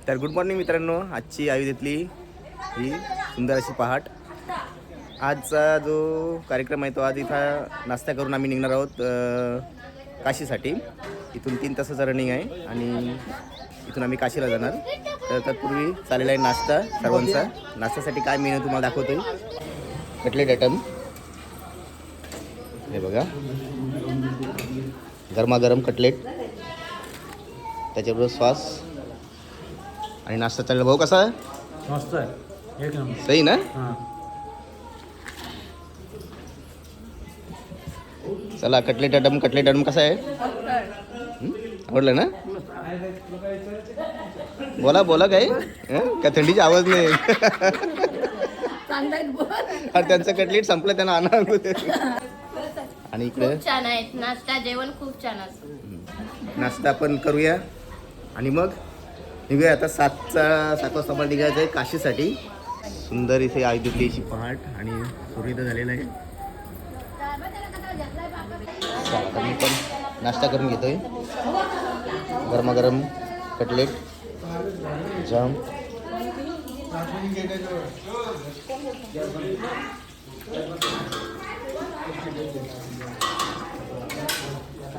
तर good morning मित्रांनो, आजची अयोध्येतली ही सुंदर अशी पहाट. आजचा जो कार्यक्रम आहे तो आज इथं नाश्ता करून आम्ही निघणार आहोत काशीसाठी. इथून 3 तासाचं रनिंग आहे आणि इथून आम्ही काशीला जाणार. तर तत्पूर्वी चाललेला आहे नाश्ता सर्वांचा. नाश्त्यासाठी काय मेनू तुम्हाला दाखवतोय. कटलेट आयटम हे बघा, गरमागरम कटलेट, त्याच्याबरोबर सॉस आणि नाश्ता चालला. भाऊ कसा आहे? मस्त आहे, एक नंबर. सही ना? चला, कटलेट आयटम कसा आहे? आवडलं ना? बोला काय का थंडीची आवाज नाही. आणि त्यांचं कटलेट संपलं, त्यांना आणा. आणि इकडे खूप छान आहे नाश्ता, जेवण खूप छान असतं. नाश्ता आपण करूया आणि मग निघूया. आता 7 वाजता मला निघायचं आहे काशीसाठी. सुंदर इथे अयोध्येतली अशी पहाट आणि सूर्योदय झालेला आहे. आता मी पण नाश्ता करून घेतोय. गरमागरम कटलेट, जाम,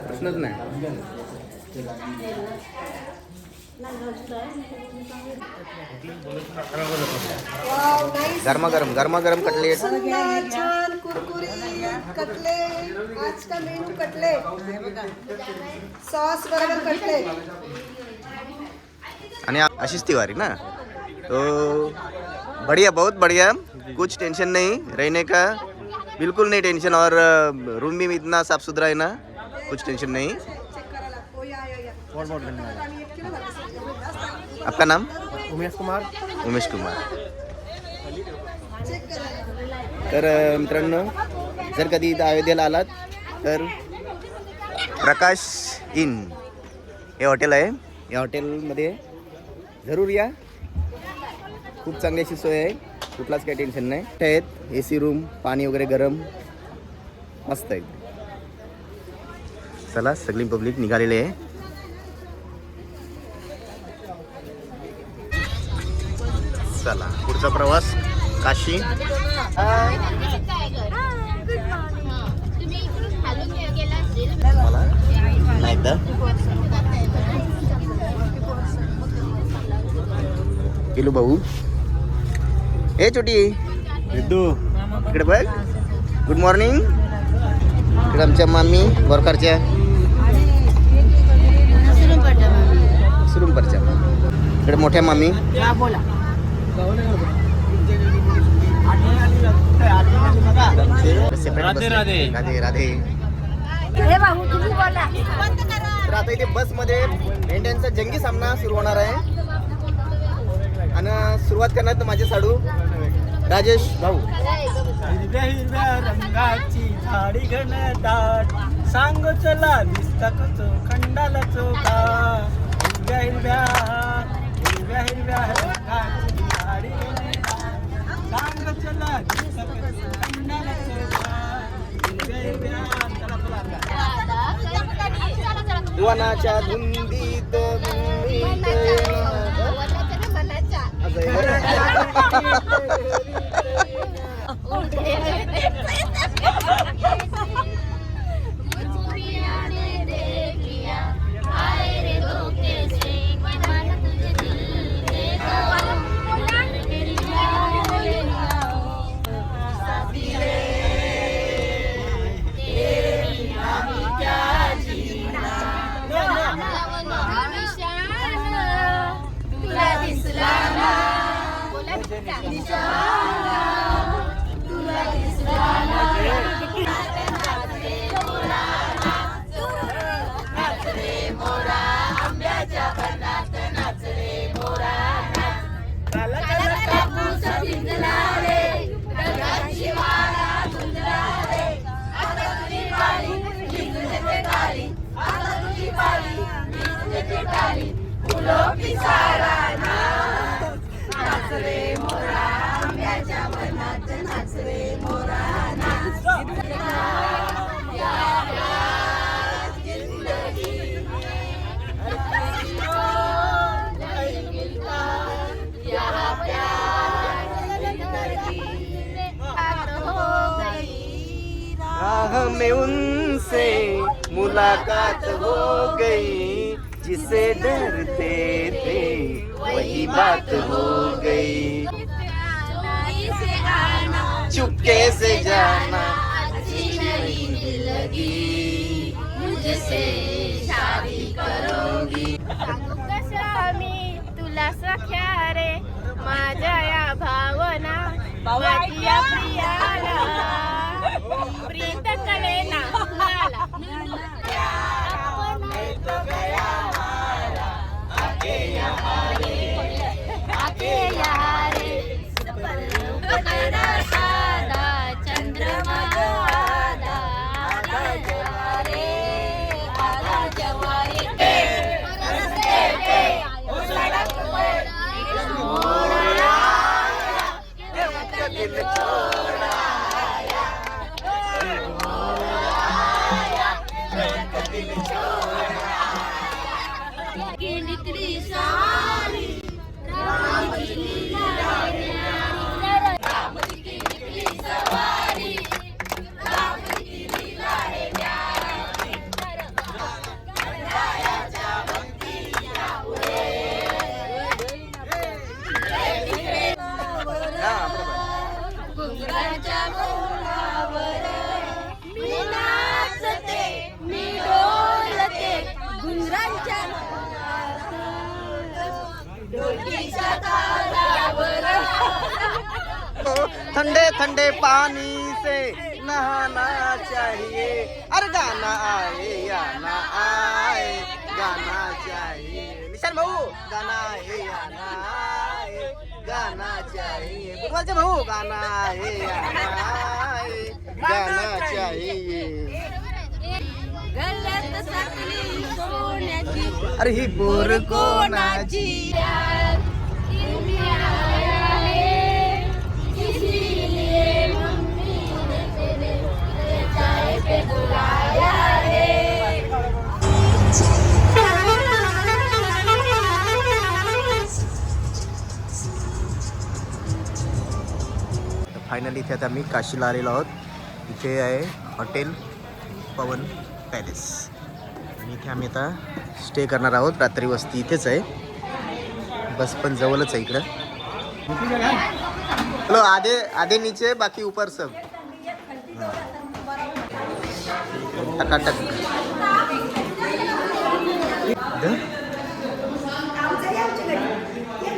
प्रश्नच नाही. गरमागरम कटलेट, छान कुरकुरी कटलेट. आज का मेनू कटलेट, सॉस बरोबर कटलेट. आणि आशीष तिवारी ना, तो बढ़िया, बहुत बढ़िया. कुछ टेंशन नहीं रहने का, बिल्कुल नहीं टेंशन. और रूम भी इतना साफ सुथरा है ना, कुछ टेंशन नहीं. आपका नाम? उमेश कुमार. तर मित्रांनो, जर कधी इथं अयोध्येला आलात तर प्रकाश इन हे हॉटेल आहे. या हॉटेलमध्ये जरूर या. खूप चांगली अशी सोय आहे, कुठलाच काही टेन्शन नाही. आहेत AC रूम, पाणी वगैरे गरम, मस्त आहे. चला, सगळी पब्लिक निघालेली आहे. चला, पुढचा प्रवास काशी. मला नाही एकदा किलो भाऊ. ए छोटी विद्दू, इकडे बघ. Good morning. इकडे आमच्या मामी बोरकरच्या, सुरुंपरच्या. इकडे मोठ्या मामी. राधे राधे राधे. तर आता इथे बसमध्ये मेंढ्यांचा जंगी सामना सुरू होणार आहे आणि सुरुवात करणार तर माझे साडू राजेश भाऊ. हिरव्या हिरव्या रंगाची झाडी घनदाट, सांग चला दिसता कचो खंडाला चोखा. हिरव्या हिरव्या रंगाची झाडी घनदाट, सांग चला दिसता कचो खंडाला चोखा. हिरव्या हिरव्या वनाच्या धुंदीत में उनसे मुलाकात हो गई, जिसे डरते थे वही बात हो गई, चुपके से जाना अच्छी नहीं लगी, मुझसे शादी करोगी. कशा मी तुला सख्या रे माझ्या या भावना माझी या प्रियाला प्रीत कलेना मला आके यारे सपना सादा चंद्रमा आदा आला जवारे आला जवारे रस्ते पे सड़क पर मोड़ आया दिल छोड़ा दिल छोड़ा की निकली सारी राम की लीला रे राम की निकली सवारी राम की लीला रे प्यारी गंगायाच्या भक्तीच्या पुढे घुंगराच्या बोलावर मी नाचते मी डोलते घुंगराच्या ढोलकीच्या तालावर ठंडे ठंडे पानी से नहाना चाहिए, अरे गाना आए या ना आए गाना चाहिए. निशान भाऊ गाना आए या ना आए गाना चाहिए. बुधवारचे भाऊ गाना आए या ना आए गाना चाहिए. गल्ल्यात साखळी सोन्याची अरे ही पोर कोणाची. फायनली इथे आता आम्ही काशीला आलेलो आहोत. इथे आहे हॉटेल पवन पॅलेस आणि इथे आम्ही आता स्टे करणार आहोत. रात्री वस्ती इथेच आहे, बस पण जवळच आहे इकडं. हॅलो आधे आधे नीचे बाकी ऊपर सब टकाटक.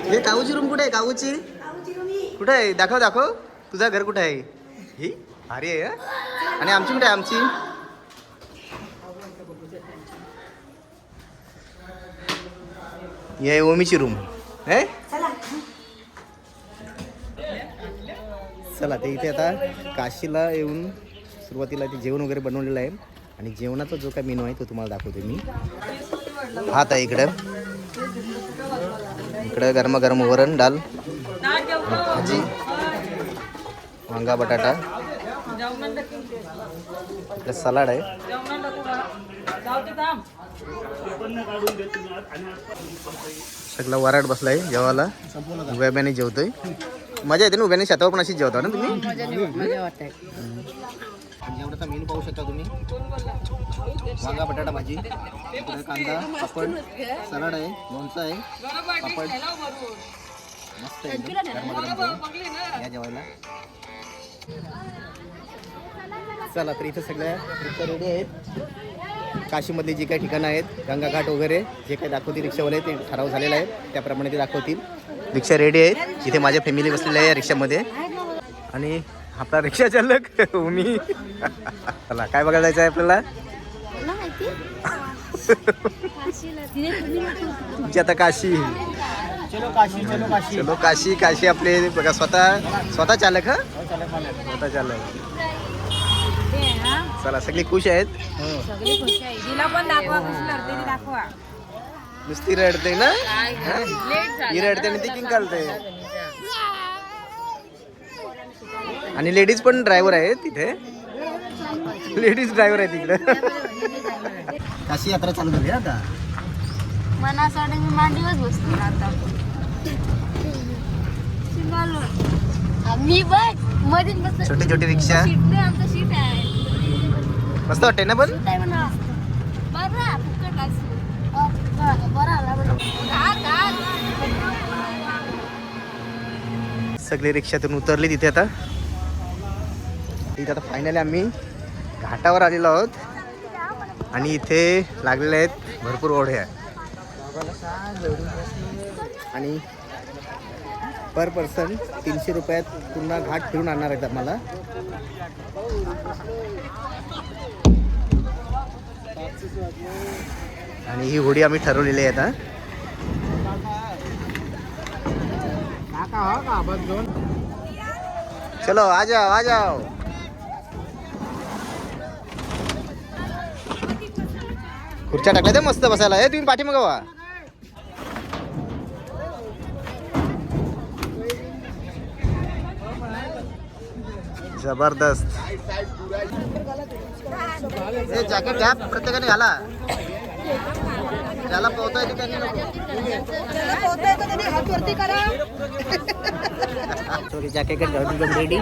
हे काऊची रूम कुठे आहे? काऊची कुठे आहे? दाखव दाखव तुझं घर कुठे आहे? ही भारी आहे हं? आणि आमची कुठे आहे? आमची ही आहे ओमीची रूम आहे. चला ते इथे आता काशीला येऊन सुरुवातीला ते जेवण वगैरे बनवलेलं आहे आणि जेवणाचा जो काय मेनू आहे तो तुम्हाला दाखवते मी. भात आहे इकडं, इकडं गरमागरम वरण डाल भाजी वांगा बटाटा, इकडं सलाड आहे. सगळा वराड बसलाय जेवायला. उभ्याने जेवतोय. मजा येते ना उभ्याने. शेतावर पण अशीच जेवता ना तुम्ही? जेवणाचा मेनू पाहू शकता तुम्ही. वांगा बटाटा भाजी, कांदा पापड सलाड आहे, लोणचं आहे, पापड मस्त आहे गरमागरम. या जेवायला. चला तर इथं सगळ्या रिक्षा रेडी आहेत. काशीमधली जी काही ठिकाणं आहेत गंगाघाट वगैरे जे काही दाखवतील रिक्षावाले ते ठराव झालेला आहे त्याप्रमाणे ते दाखवतील. रिक्षा रेडी आहेत. इथे माझ्या फॅमिली बसलेली आहे रिक्षामध्ये आणि आपला रिक्षा चालक मी. चला काय बघायला जायचं आहे आपल्याला? तुमची आता काशी. चलो काशी चलो काशी. चलो काशी. काशी आपले बघा स्वतः चालक. हा स्वतः चालक. चला सगळे खुश आहेत. नुसती रडते ना. ही रडते आणि ती किंकाळते. आणि लेडीज पण ड्रायव्हर आहेत तिथे. लेडीज ड्रायव्हर आहेत तिकडे. काशी यात्रा चालू झाली आता. मनासाठी मी मांडीवर बसतो आता. आम्ही बघ मध्ये बसतो. छोटी छोटी रिक्षा. आमचं सीट आहे. मस्त वाटते ना पण. सगळे रिक्षातून उतरले तिथे आता. इथे आता फायनली आम्ही घाटावर आलेलो आहोत आणि इथे लागलेले आहेत भरपूर ओढ्या आणि पर पर्सन 300 रुपयात पूर्ण घाट फिरून आणणार आहेत आम्हाला. आणि ही होडी आम्ही ठरवलेली आहे आता. चलो आ जाओ आ जाओ. खुर्च्या टाकल्या ते मस्त बसायला. हे तुम्ही पाठीमागं व्हा. जबरदस्त. हे जॅकेट घ्या प्रत्येकाने घाला. ज्याला पोहता येते त्यांनी हात वरती करा. जॅकेट घालून रेडी.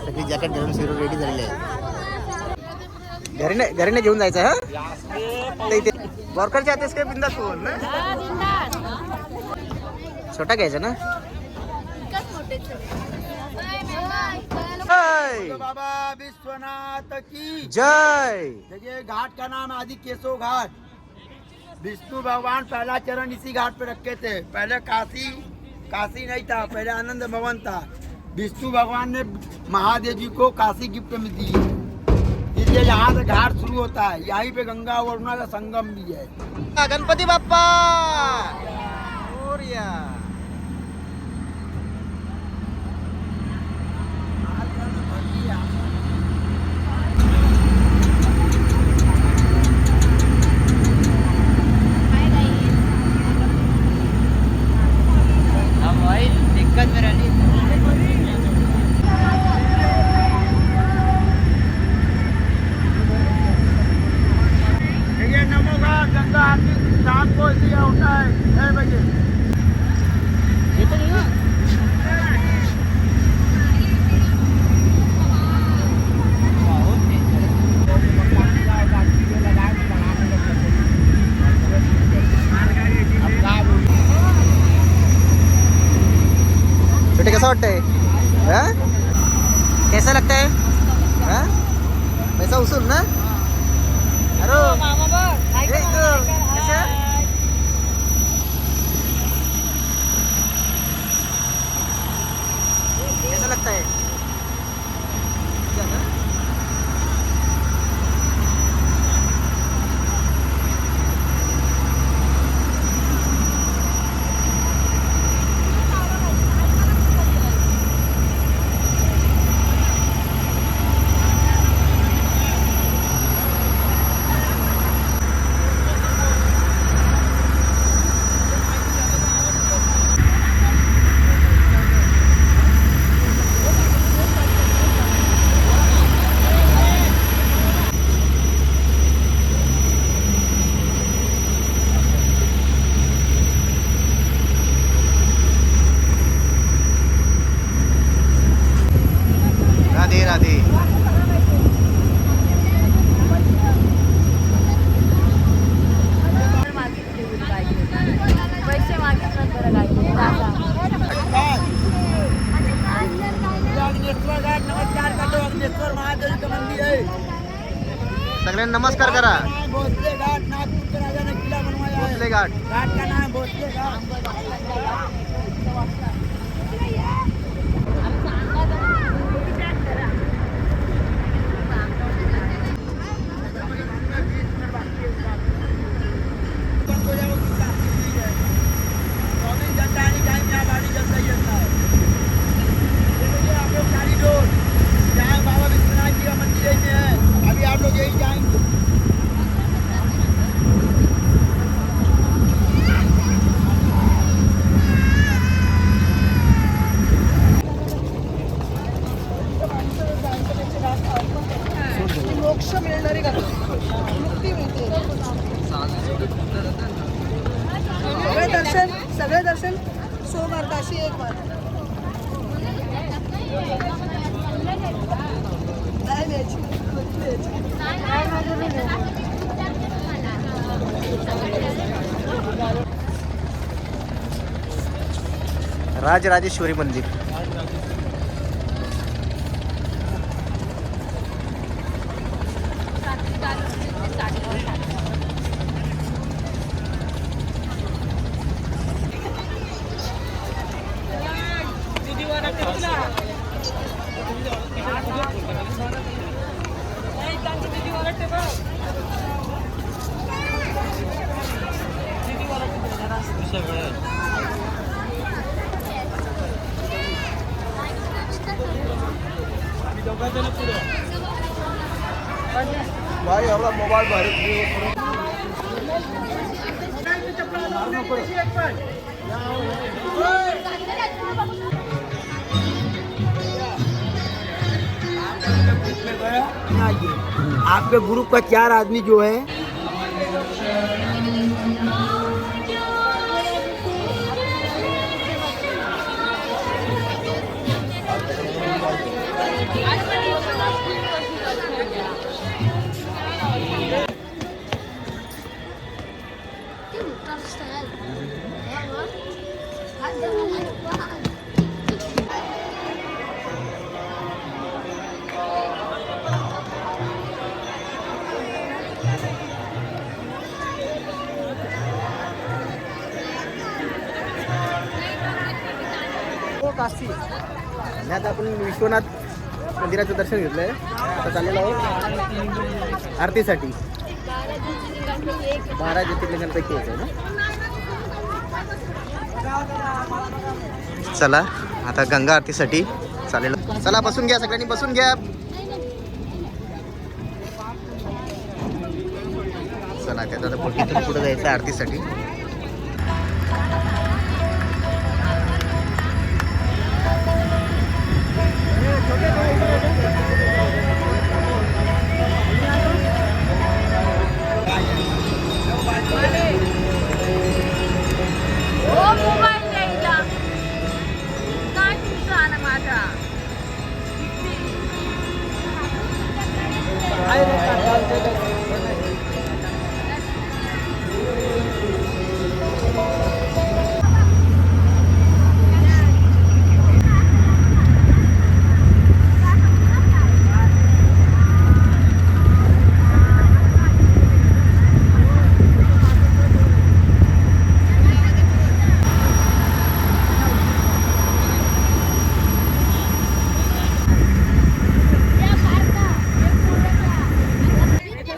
सगळी जॅकेट घालून सिरो रेडी झालेली आहे. घरी नाही घेऊन जायचं. हा इथे वॉर्करच्या आतेस काय बिंदास फोन ना. छोटा घ्यायचा ना. बाबा विश्वनाथ की जय. देखिए घाट का नाम आदि केशव घाट. विष्णु भगवान पहला चरण इसी घाट पे रखे थे. पहले काशी नहीं था, पहले आनंद भवन था. विष्णु भगवान ने महादेव जी को काशी गिफ्ट में दी, इसलिए यहाँ से घाट शुरू होता है. यहीं पे गंगा और यमुना का संगम भी है. गणपती बाप्पा मोरया. देखिए नमो घाट गंगा आरती शाम को इसी का होता है 6 बजे. छोटे कैसा वाटतंय. कैसा लगता है. हाँ? पैसा उसूल ना. अरे कैसा लगता है. राधे राधे. पैसे मागितलं बरं काय. अग्नेश्वर घाट नमस्कार करो. अग्नेश्वर महादेव का मंदिर है. सगळ्यांना नमस्कार करा. भोसले घाट नागपुर के राजा ने किला बनवाया है. भोसले घाट. घाट का नाम भोसले घाट. बाबा विश्वनाथ जी का मंदिर है. अभी आप लोग यही जाएंगे. मोक्ष मिळणारी का मुक्ती मिळते. सगळे दर्शन सो करता अशी एक बार. राजराजेश्वरी मंदिर. भाई आपला मोबाईल भारी आपके ग्रुप का 4 आदमी जो है काशी. आणि आता आपण विश्वनाथ मंदिराचं दर्शन घेतलंय. आता चाललेलो आहोत आरतीसाठी. 12 ज्योतिर्लिंगांपैकी एक आहे ना. चला आता गंगा आरतीसाठी चालेल. चला बसून घ्या, सगळ्यांनी बसून घ्या. चला त्यात आता पुढे जायचं आरतीसाठी.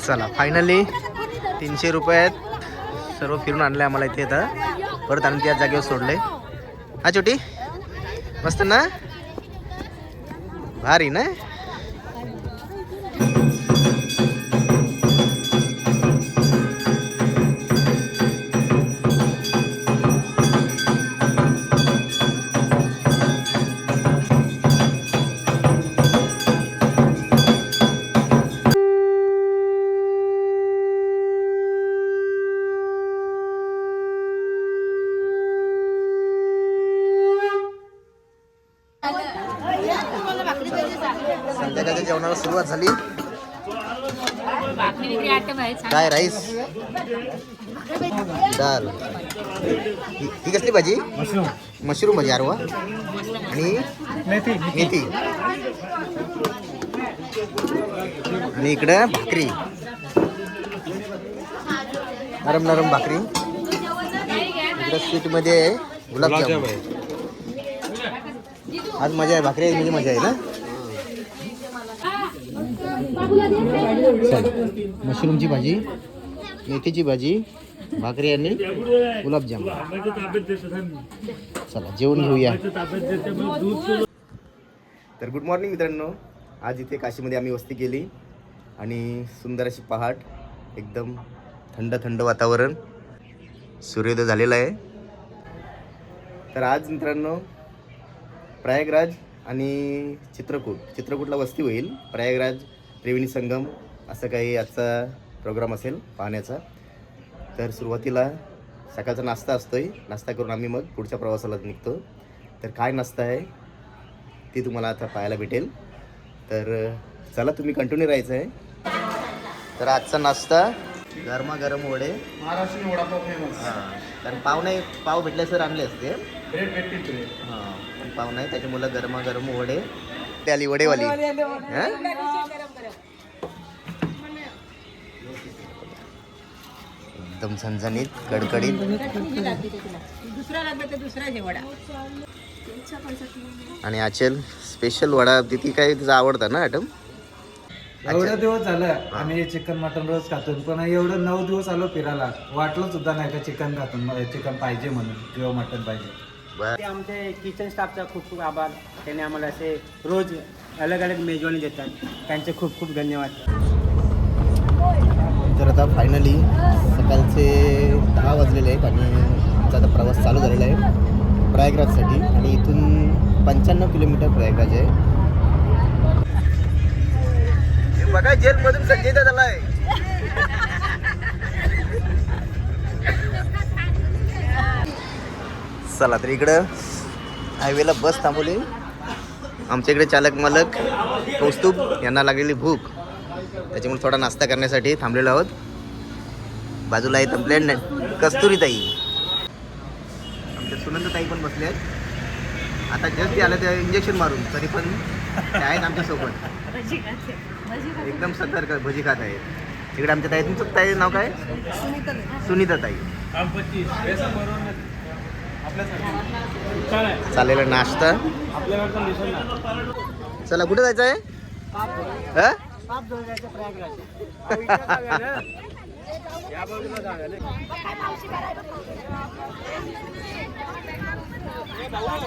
चला फायनली 300 रुपयात सर्व फिरून आणलं आम्हाला इथे. आता परत आणून त्या जागेवर सोडले. हा छोटी मस्त ना, भारी ना. संध्याकाळच्या जेवणाला सुरुवात झाली. काय राईस, डाल, ही कसली भाजी? मशरूम भाजी अरवा आणि मेथी आणि इकडं भाकरी, नरम नरम भाकरी. इकडं स्वीट मध्ये गुलाबजाम. आज मजा आहे, भाकरी म्हणजे मजा आहे ना. मशरूमची भाजी, मेथीची भाजी, भाकरी आणि गुलाबजाम. चला जेवण घेऊया. तर गुड मॉर्निंग मित्रांनो. आज इथे काशीमध्ये आम्ही वस्ती केली आणि सुंदर अशी पहाट, एकदम थंड थंड वातावरण, सूर्योदय झालेला आहे. तर आज मित्रांनो प्रयागराज आणि चित्रकूटला वस्ती होईल. प्रयागराज त्रिवेणी संगम असं काही आजचा प्रोग्राम असेल पाहण्याचा. तर सुरुवातीला सकाळचा नाश्ता असतोय. नाश्ता करून आम्ही मग पुढच्या प्रवासाला निघतो. तर काय नाश्ता आहे ती तुम्हाला आता पाहायला भेटेल. तर चला तुम्ही कंटिन्यू राहायचं आहे. तर आजचा नाश्ता गरमागरम वडे. महाराष्ट्रीयन वडापाव फेमस. हां, कारण पाव नाही, पाव भेटले सर आणले असते. ब्रेड भेटतील तुले. हां, पण पाव नाही, त्याच्यामुळे गरमागरम वडे. ते आली वडेवाली. हां? एकदम झणझणीत, कडकडीत. आणि आचल स्पेशल वडा तिथे काय तिचा आवडता ना आयटम. एवढे दिवस झालं आम्ही चिकन मटन रोज खातो, पण एवढं 9 दिवस आलो फिरायला, वाटलं सुद्धा नाही का चिकन खातो, चिकन पाहिजे म्हणून किंवा मटन पाहिजे. बर. आमचे किचन स्टाफचा खूप खूप आभार. त्यांनी आम्हाला असे रोज अलग अलग मेजवानी देतात. त्यांचे खूप खूप धन्यवाद. तर आता फायनली सकाळचे 10 वाजलेले आहेत आणि आमचा आता प्रवास चालू झालेला आहे प्रयागराजसाठी. आणि इथून 95 किलोमीटर प्रयागराज आहे. बघा जेलमधून संजय दादा आहे. चला तर इकडं हायवेला बस थांबवली. आमच्या इकडे चालक मालक कौस्तुभ यांना लागलेली भूक, त्याच्यामुळे थोडा नाश्ता करण्यासाठी थांबलेलो आहोत. बाजूला आहेत आपल्या कस्तुरीताई, आमच्या सुनंदताई पण बसले आहेत. आता जस्ट ते आलं ते इंजेक्शन मारून, तरी पण ते आहेत आमच्यासोबत. एकदम सतर्क भजी खात आहेत. तिकडे आमच्या ताई, तुमचं ताई नाव काय? सुनीता ताई. चालेला नाश्ता. चला कुठे जायचं आहे?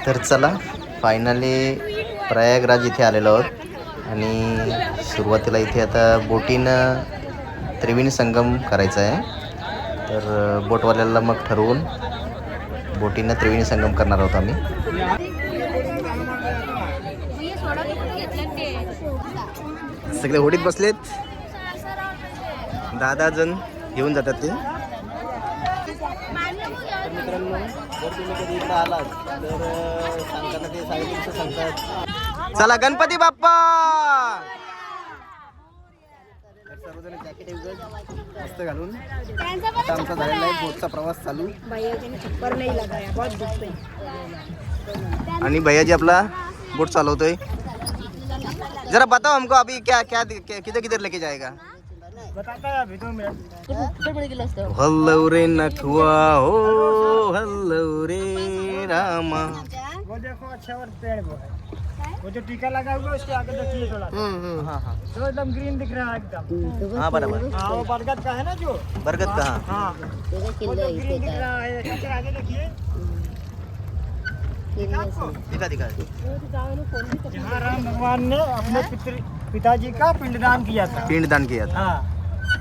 तर चला फायनली प्रयागराज इथे आलेलो आहोत. आणि सुरुवातीला इथे आता बोटीनं त्रिवेणी संगम करायचा आहे. तर बोटवाल्याला मग ठरवून बोटीनं त्रिवेणी संगम करणार आहोत आम्ही. सगळे होडीत बसलेत. 10 जण घेऊन जातात ते. मित्रांनो, जर तुम्ही कधी इकडे आलात तर सांगताना ते 350 सांगतात. चला गणपती बाप्पा. सर्वजण जॅकेट मस्त घालून आता आमचा झालेला आहे बोटचा प्रवास चालू. आणि भैया जी आपला बोट चालवतोय. जरा बताओ हमको अभी क्या क्या किधर किधर लेके जाएगा? हल्लो रे नखुआ हो, हल्लो रे रामा. वो देखो अच्छा और पेड़ वो है, वो जो टीका लगा हुआ है उसके आगे देखिए थोड़ा सा, हाँ हाँ तो एकदम ग्रीन दिख रहा है एकदम. हाँ बराबर. हाँ वो बरगद का है ना जो. बरगद का. हाँ हाँ वो जो ग्रीन दिख रहा है, इसके आगे देखिए. दिखा दिखा. जहाँ राम भगवान ने अपने पिताजी का पिंडदान किया था. पिंडदान किया था. हाँ,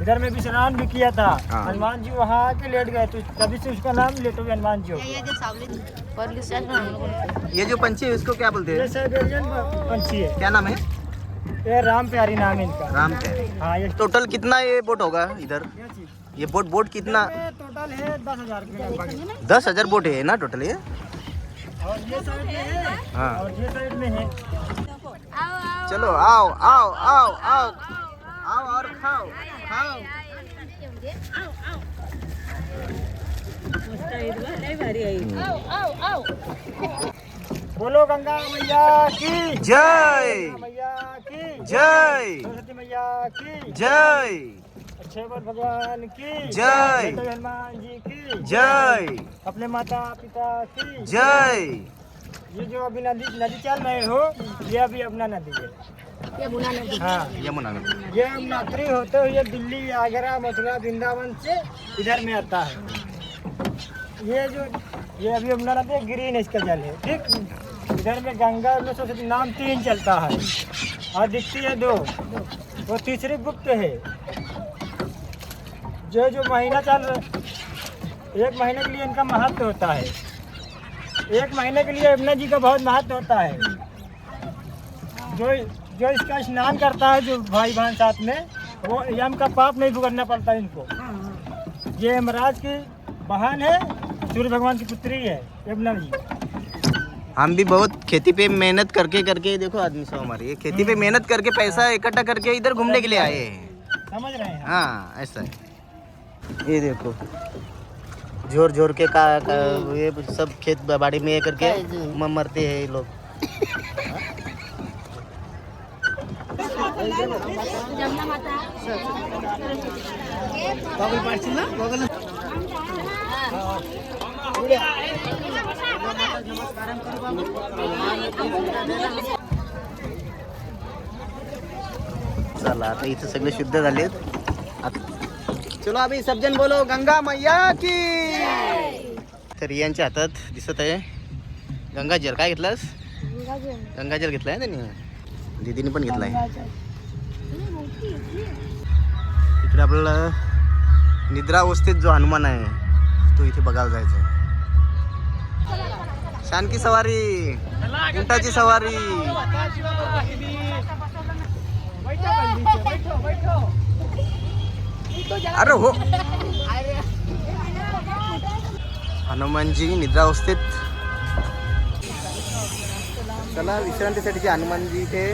इधर में भी स्नान भी किया था. हाँ. हनुमान जी वहाँ आके लेट गए, तो तभी से उसका नाम लेटो हनुमान जी हो गया. ये जो पंछी है इसको क्या बोलते ये हैं? साइबेरियन पंछी है. क्या नाम है? ये राम प्यारी नाम है इनका. राम प्यारे. हाँ ये टोटल कितना ये बोट होगा इधर? ये बोट कितना? टोटल है 10,000 के लगभग. 10,000 बोट है ना टोटल ये. और ये साइड में है. हाँ. और ये साइड में है. चलो आओ आओ आओ आओ आओ और खाओ खाओ. बोलो गंगा मैया की जय. मैया की जय. सरस्वती मैया की जय. अच्छे वर भगवान की जय. बेटे हनुमान जी की जय. अपने माता पिता की जय. ये जो अभी नदी चल रहे हो, ये अभी अपना नदी है. हाँ, यमुना नदी. ये नगरी होते हुए दिल्ली, आगरा, मथुरा, वृंदावन से इधर में आता है. ये अभी अपना नदी ग्रीन इसका जल है. ठीक, इधर में गंगा में सरस्वती नाम 3 चलता है और दिखती है 2. वो तीसरी गुप्त है. जो महीना चल रहा, 1 महीने के लिए इनका महत्व होता है. 1 महीने के लिए यमुना जी का बहुत महत्व होता है. जो इसका स्नान करता है, जो भाई बहन साथ में, वो यम का पाप नहीं भुगतना पड़ता इनको. ये यमराज की बहन है, सूर्य भगवान की पुत्री है यमुना जी. हम भी बहुत खेती पे मेहनत करके देखो आदमी सब हमारे ये खेती पे मेहनत करके पैसा इकट्ठा करके इधर घूमने के लिए आए हैं. समझ रहे हैं. हाँ ऐसा है. ये देखो जोर जोर के का ये सब खेत बाड़ी में ये करके मरते हैं ये लोग. चला आता इथे सगळे शुद्ध झालेत. चलो अभी सब जन बोलो गंगा मैया की. तर यांच्या हातात दिसत आहे गंगाजल. काय घेतलास? गंगाजल घेतलाय त्यांनी. दीदीने पण घेतलाय. इकडे आपल्याला निद्रावस्थेत जो हनुमान आहे तो इथे बघायला जायचा आहे. शानकी सवारी, उंटाची सवारी. अरे हो हनुमानजी निद्रावस्थेत. चला विश्रांतीसाठी जे हनुमानजी इथे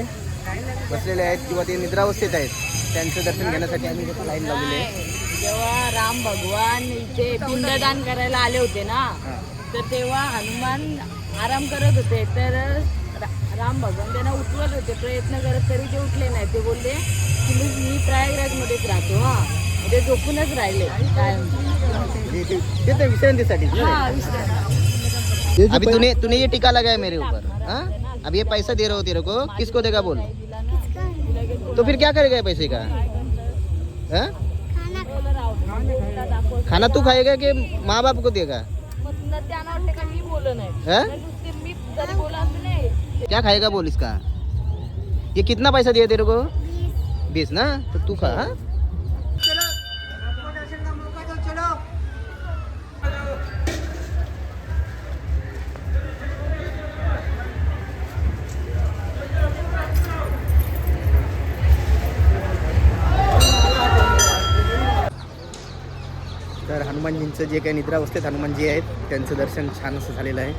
बसलेले आहेत किंवा ते निद्रावस्थेत आहेत त्यांचं दर्शन घेण्यासाठी आम्ही इथे लाईन लावलेली आहे. जेव्हा राम भगवान इथे पिंडदान करायला आले होते ना, तर तेव्हा हनुमान आराम करत होते. तर राम भगवान त्यांना उठवत होते, प्रयत्न करत, तरी ते उठले नाही. ते बोलले की मी प्रयागराजमध्येच राहतो. हा, ते झोपूनच राहिले कायम. ते विश्रांतीसाठी. हा, विसरले. अभी तूने ये टीका लगाया मेरे ऊपर. हाँ अब ये पैसा दे रहा हो तेरे को, किसको देगा बोल. तो फिर क्या करेगा ये पैसे का? हाँ? खाना तू खाएगा कि माँ बाप को देगा? त्यांना वाटते का मी बोललो नाही. हाँ? मी जरी बोला असं नाही. क्या खाएगा बोल इसका. ये कितना पैसा दिया तेरे को? 20 ना. तो तू खा. हाँ? तर हनुमानजींचं जे काही निद्रावस्थेत हनुमानजी आहेत त्यांचं दर्शन छान असं झालेलं आहे.